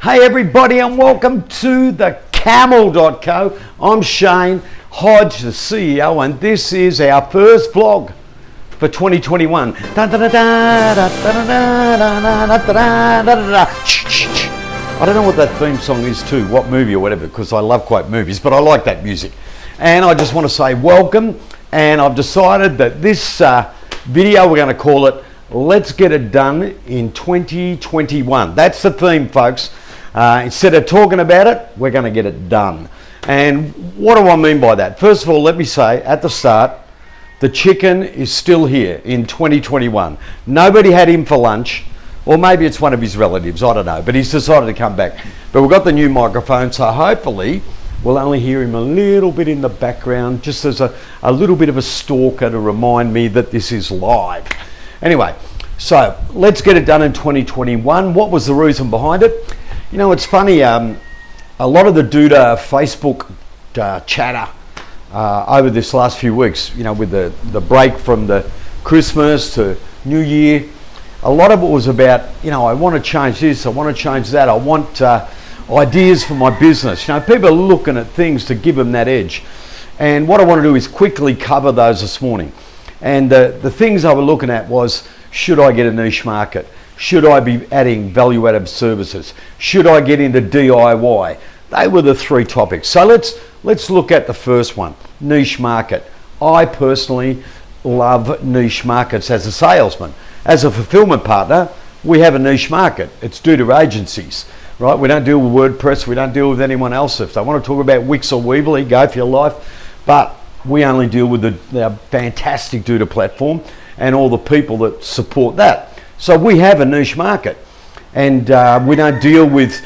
Hey everybody, and welcome to TheCamel.co. I'm Shane Hodge, the CEO, and this is our first vlog for 2021. I don't know what that theme song is too, what movie or whatever, because I love quite movies, but I like that music. And I just want to say welcome, and I've decided that this video, we're going to call it Let's Get It Done in 2021. That's the theme, folks. Instead of talking about it, we're going to get it done. And what do I mean by that? First of all, let me say at the start, the chicken is still here in 2021. Nobody had him for lunch, or maybe it's one of his relatives, I don't know, but he's decided to come back. But we've got the new microphone, so hopefully we'll only hear him a little bit in the background, just as a little bit of a stalker to remind me that this is live. Anyway, so let's get it done in 2021. What was the reason behind it? You know, it's funny, a lot of the Duda Facebook chatter over this last few weeks, you know, with the break from the Christmas to New Year, a lot of it was about, you know, I want to change this, I want to change that, I want ideas for my business. You know, people are looking at things to give them that edge. And what I want to do is quickly cover those this morning. And the things I was looking at was, should I get a niche market? Should I be adding value-added services? Should I get into DIY? They were the three topics. So let's look at the first one, niche market. I personally love niche markets as a salesman. As a fulfillment partner, we have a niche market. It's due to agencies, right? We don't deal with WordPress. We don't deal with anyone else. If they want to talk about Wix or Weebly, go for your life. But we only deal with the fantastic Duda platform and all the people that support that. So we have a niche market, and we don't deal with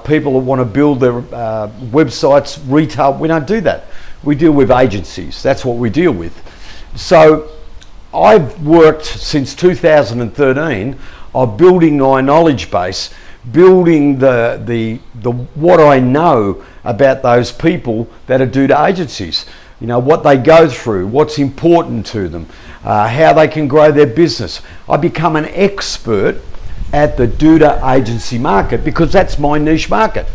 people that want to build their websites, retail. We don't do that. We deal with agencies. That's what we deal with. So I've worked since 2013 on building my knowledge base, building the what I know about those people that are due to agencies. You know, what they go through, what's important to them, how they can grow their business. I become an expert at the Duda agency market because that's my niche market.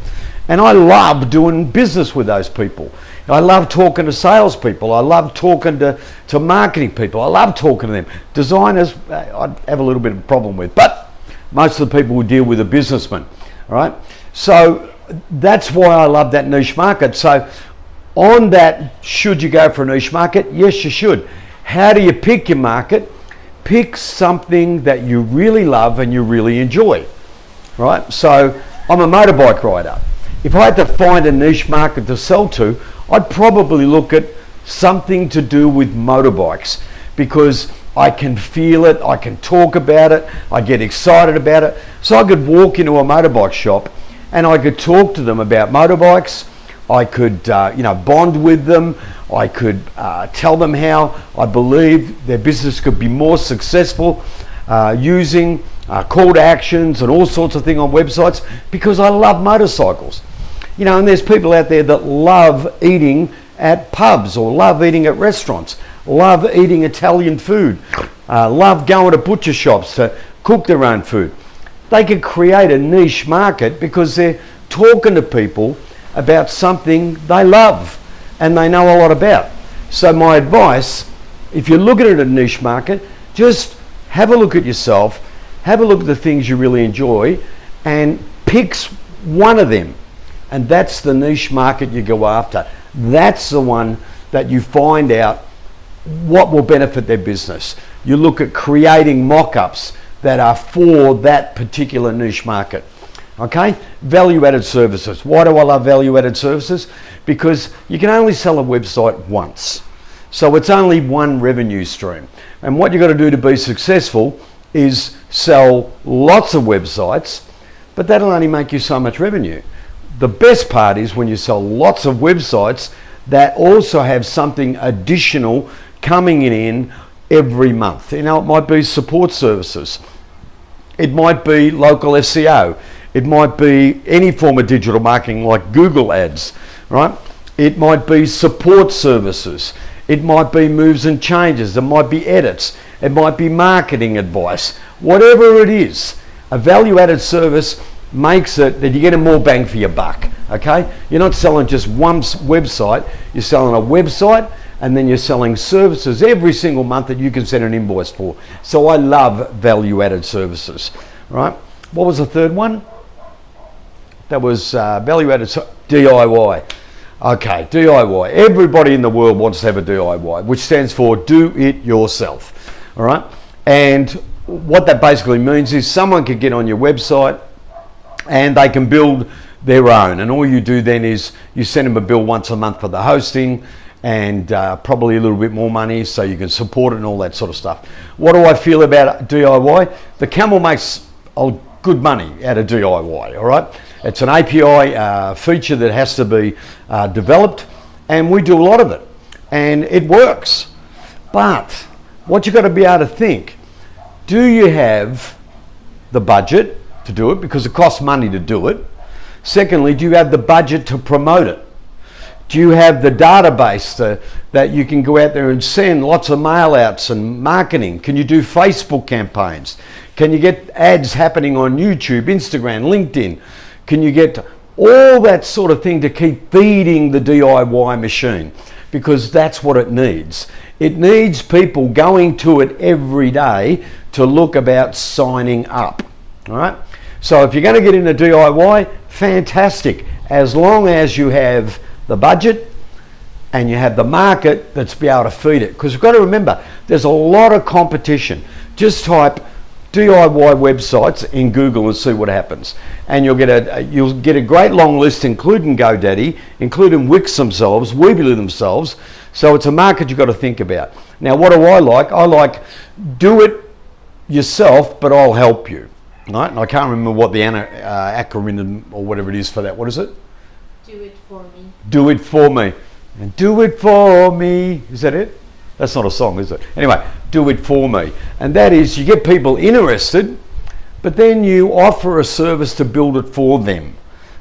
And I love doing business with those people. I love talking to salespeople. I love talking to marketing people. I love talking to them. Designers, I have a little bit of a problem with, but most of the people we deal with are businessmen, all right? So that's why I love that niche market. So on that, should you go for a niche market? Yes, you should. How do you pick your market? Pick something that you really love and you really enjoy, right? So I'm a motorbike rider. If I had to find a niche market to sell to, I'd probably look at something to do with motorbikes because I can feel it, I can talk about it, I get excited about it. So I could walk into a motorbike shop and I could talk to them about motorbikes. I could, you know, bond with them. I could tell them how I believe their business could be more successful using call to actions and all sorts of things on websites because I love motorcycles. You know, and there's people out there that love eating at pubs or love eating at restaurants, love eating Italian food, love going to butcher shops to cook their own food. They could create a niche market because they're talking to people about something they love and they know a lot about. So my advice, if you're looking at a niche market, just have a look at yourself, have a look at the things you really enjoy and pick one of them. And that's the niche market you go after. That's the one that you find out what will benefit their business. You look at creating mock-ups that are for that particular niche market. Okay, value-added services. Why do I love value-added services? Because you can only sell a website once. So it's only one revenue stream. And what you've got to do to be successful is sell lots of websites, but that'll only make you so much revenue. The best part is when you sell lots of websites that also have something additional coming in every month. You know, it might be support services. It might be local SEO. It might be any form of digital marketing like Google ads, right? It might be support services. It might be moves and changes. It might be edits. It might be marketing advice. Whatever it is, a value-added service makes it that you're getting more bang for your buck, okay? You're not selling just one website, you're selling a website, and then you're selling services every single month that you can send an invoice for. So I love value-added services, right? What was the third one? That was value-added DIY. Okay, DIY. Everybody in the world wants to have a DIY, which stands for do it yourself, all right? And what that basically means is someone can get on your website and they can build their own, and all you do then is you send them a bill once a month for the hosting and probably a little bit more money so you can support it and all that sort of stuff. What do I feel about DIY? TheCamel makes good money out of DIY, all right? It's an API feature that has to be developed, and we do a lot of it, and it works. But what you've got to be able to think, do you have the budget to do it, because it costs money to do it? Secondly, do you have the budget to promote it? Do you have the database that you can go out there and send lots of mail outs and marketing? Can you do Facebook campaigns? Can you get ads happening on YouTube, Instagram, LinkedIn? Can you get all that sort of thing to keep feeding the DIY machine? Because that's what it needs. It needs people going to it every day to look about signing up, all right? So if you're going to get into DIY, fantastic, as long as you have the budget and you have the market that's be able to feed it. Because you've got to remember, there's a lot of competition. Just type DIY websites in Google and see what happens, and you'll get a great long list, including GoDaddy, including Wix themselves, Weebly themselves. So it's a market you've got to think about. Now, what do I like? I like do it yourself, but I'll help you. Right? And I can't remember what the acronym or whatever it is for that. What is it? Do it for me. Do it for me. And do it for me. Is that it? That's not a song, is it? Anyway, do it for me. And that is, you get people interested, but then you offer a service to build it for them,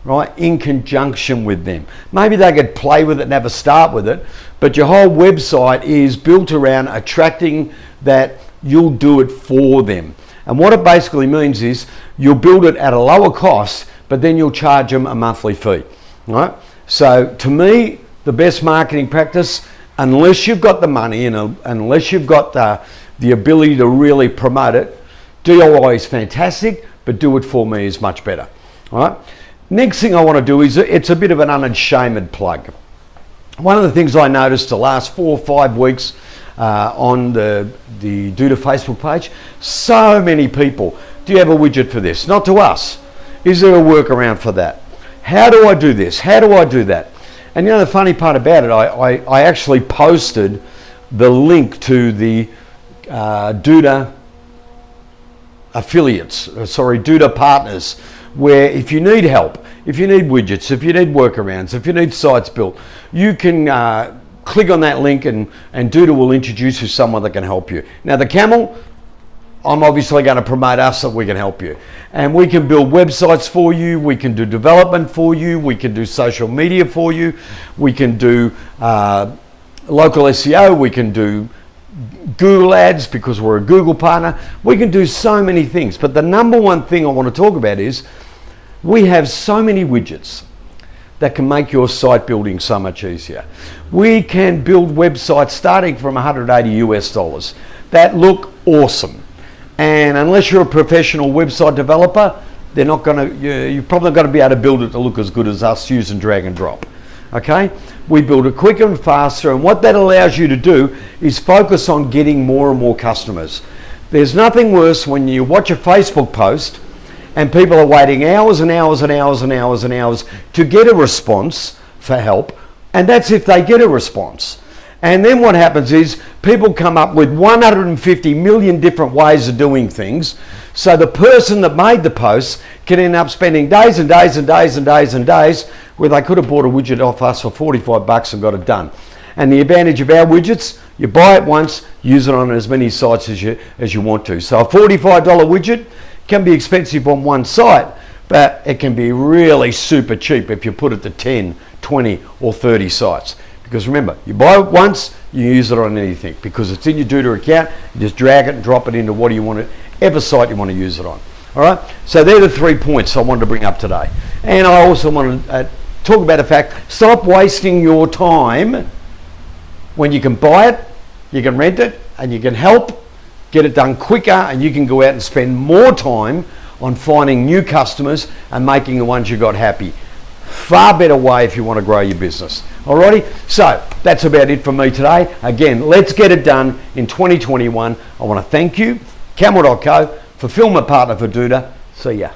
right? In conjunction with them. Maybe they could play with it and have a start with it, but your whole website is built around attracting that you'll do it for them. And what it basically means is you'll build it at a lower cost, but then you'll charge them a monthly fee, right? So to me, the best marketing practice, unless you've got the money and unless you've got the ability to really promote it, DIY is fantastic, but do it for me is much better, all right? Next thing I want to do is, it's a bit of an unashamed plug. One of the things I noticed the last 4 or 5 weeks on the Do to Facebook page, so many people, do you have a widget for this? Not to us. Is there a workaround for that? How do I do this? How do I do that? And you know the funny part about it, I actually posted the link to the Duda affiliates, Duda partners, where if you need help, if you need widgets, if you need workarounds, if you need sites built, you can click on that link and Duda will introduce you to someone that can help you. Now TheCamel, I'm obviously going to promote us so we can help you. And we can build websites for you, we can do development for you, we can do social media for you, we can do local SEO, we can do Google ads because we're a Google partner. We can do so many things, but the number one thing I want to talk about is we have so many widgets that can make your site building so much easier. We can build websites starting from $180 that look awesome. And unless you're a professional website developer, you're probably not going to be able to build it to look as good as us using drag and drop. Okay? We build it quicker and faster, and what that allows you to do is focus on getting more and more customers. There's nothing worse when you watch a Facebook post and people are waiting hours and hours and hours and hours and hours to get a response for help, and that's if they get a response. And then what happens is people come up with 150 million different ways of doing things, so the person that made the post can end up spending days and days and days and days and days where they could have bought a widget off us for 45 bucks and got it done. And the advantage of our widgets, you buy it once, use it on as many sites as you want to. So a $45 widget can be expensive on one site, but it can be really super cheap if you put it to 10, 20 or 30 sites. Because remember, you buy it once, you use it on anything because it's in your Duda account. You just drag it and drop it into whatever site you want to use it on. All right, so they're the 3 points I wanted to bring up today. And I also want to talk about the fact, stop wasting your time when you can buy it, you can rent it, and you can help get it done quicker, and you can go out and spend more time on finding new customers and making the ones you got happy. Far better way if you want to grow your business. Alrighty, so that's about it for me today. Again, let's get it done in 2021. I want to thank you, Camel.co, fulfillment partner for Duda. See ya.